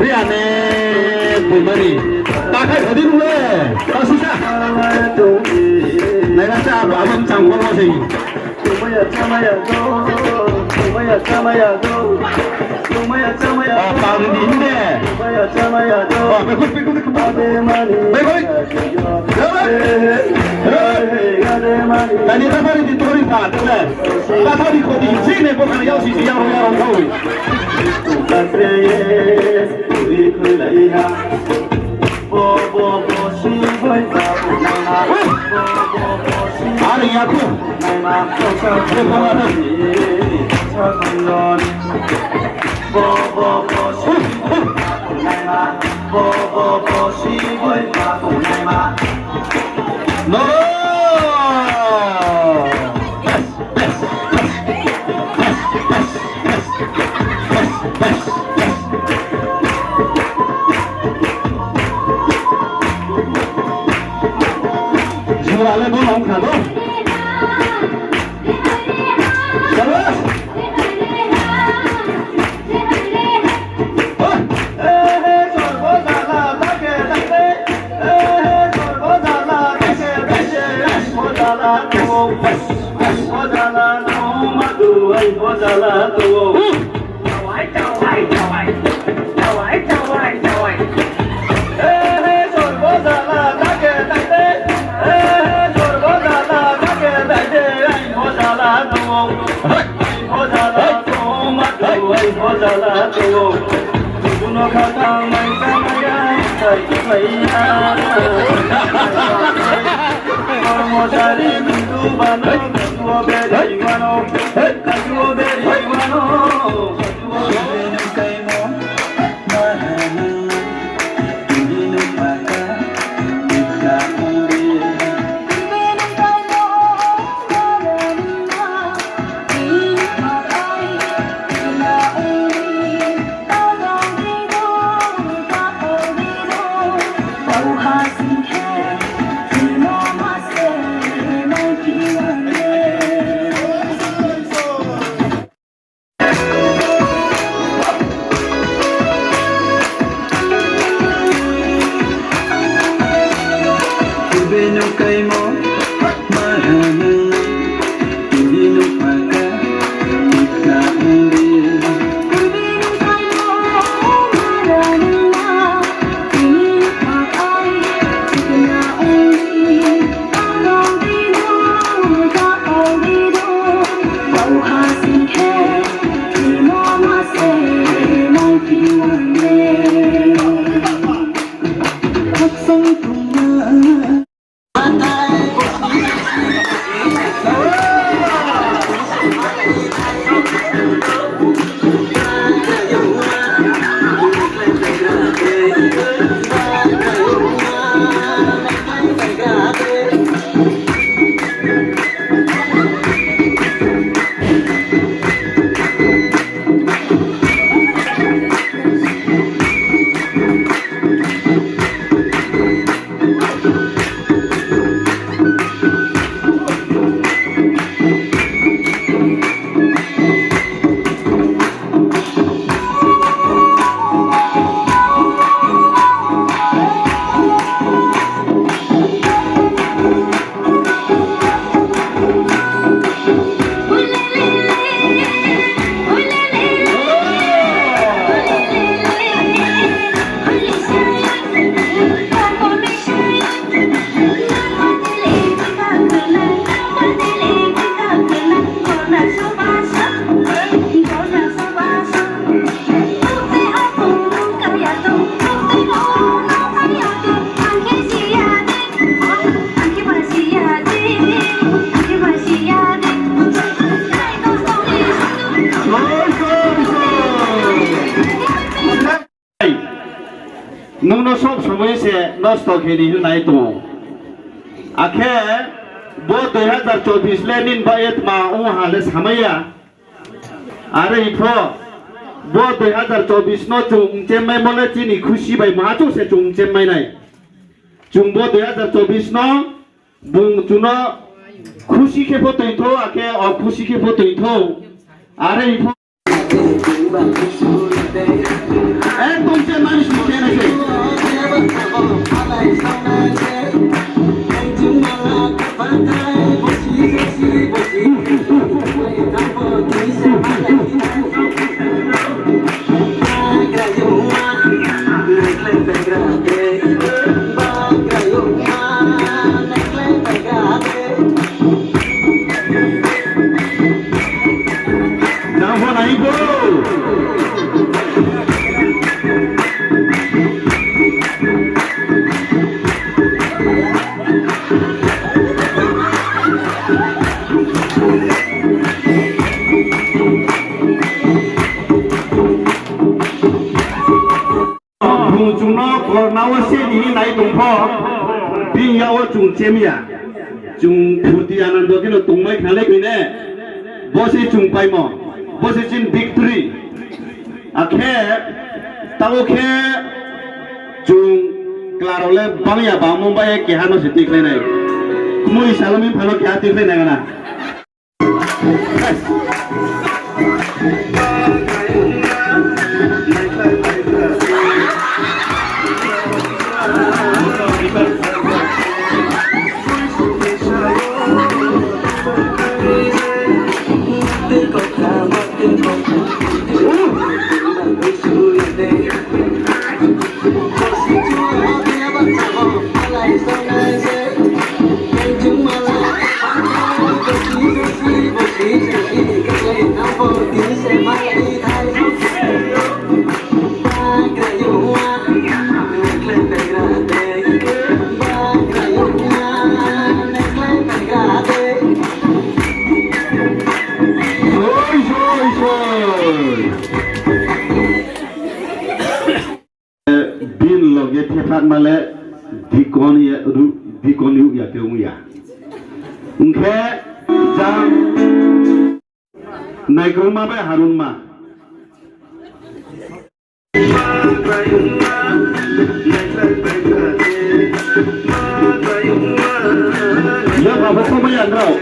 미안해 부모님 나갈 어디 누구해 가수자 내가 짜 마음 장고 고생이 빠르는데 아니 나발이 돌이 파트네 나발이 거기 지네 보면 여시 야로 거기 아니 야쿠 No! Jualan dulu kalau. Terus. Nungno sob সময় সে নষ্ট খেলি নাই তো আখে bo 2024 lenin bayet ma u hale samaya are ipho บ่2024 no chung chemmai mole chini khushi bai ma chu se chung chemmai nai chung bo 2024 no bung chuno khushi ke pho toi tho ake or khushi ke pho toi tho are ipho একদম যে মানুষ মুখে এনেছে chung nó còn nào xe đi này đồng phò bây giờ chung chém ya chung phụ ti anh đó cái nó tung mấy khá lấy cái này boss chung bay mò boss trên victory à khe tao khe chung claro le bang ya bang Mumbai cái hàng nó sẽ tiếc lên này mui salamin phalo cái tiếc lên này na phát mà lẽ đi con yêu ya kêu ya nghe rằng này cũng mà bé Harun mà giờ vào phải không bây giờ đâu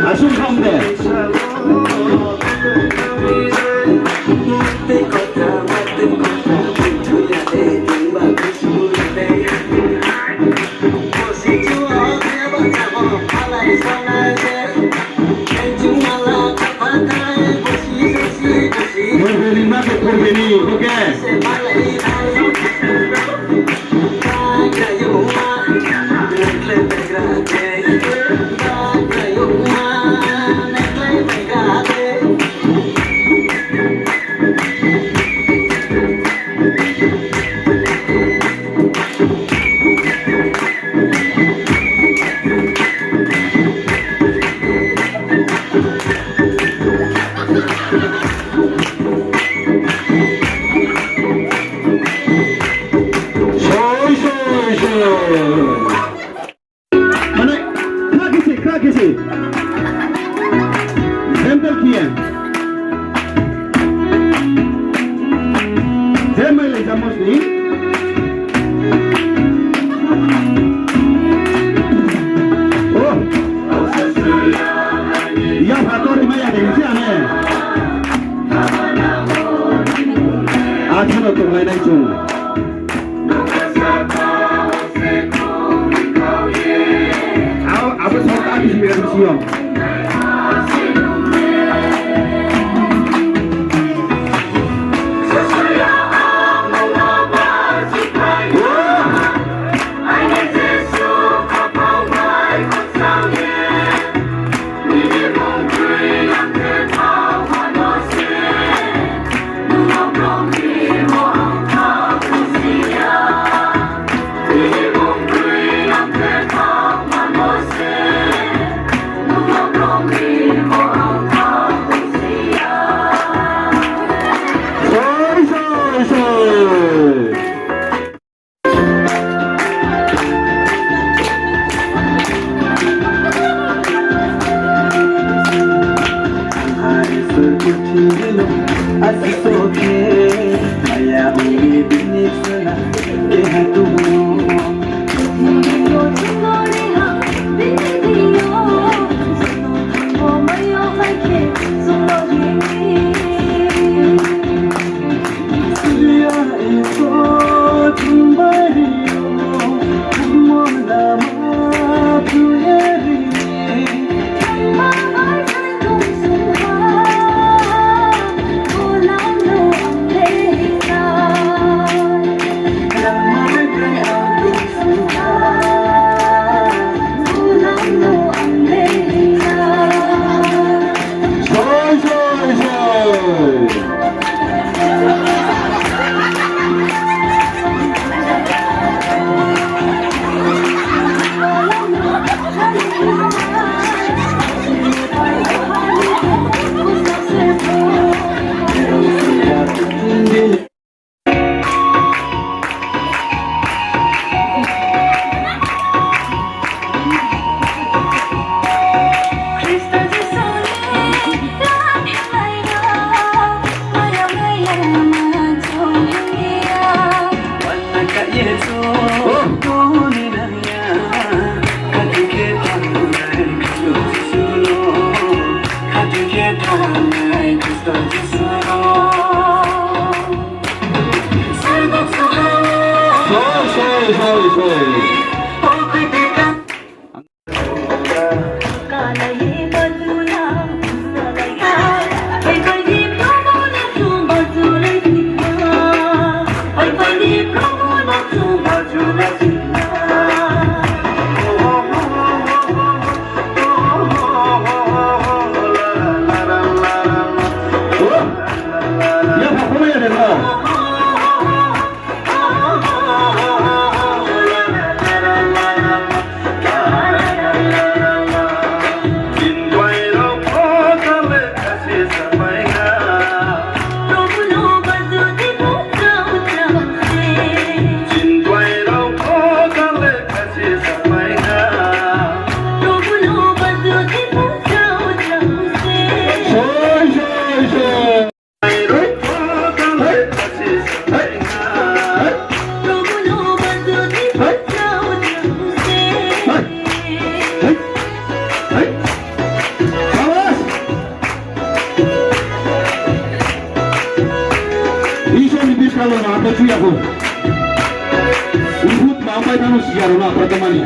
à xung không để kalau nak apa cuy aku, urut mampai tanu siar nak pertemuan ni.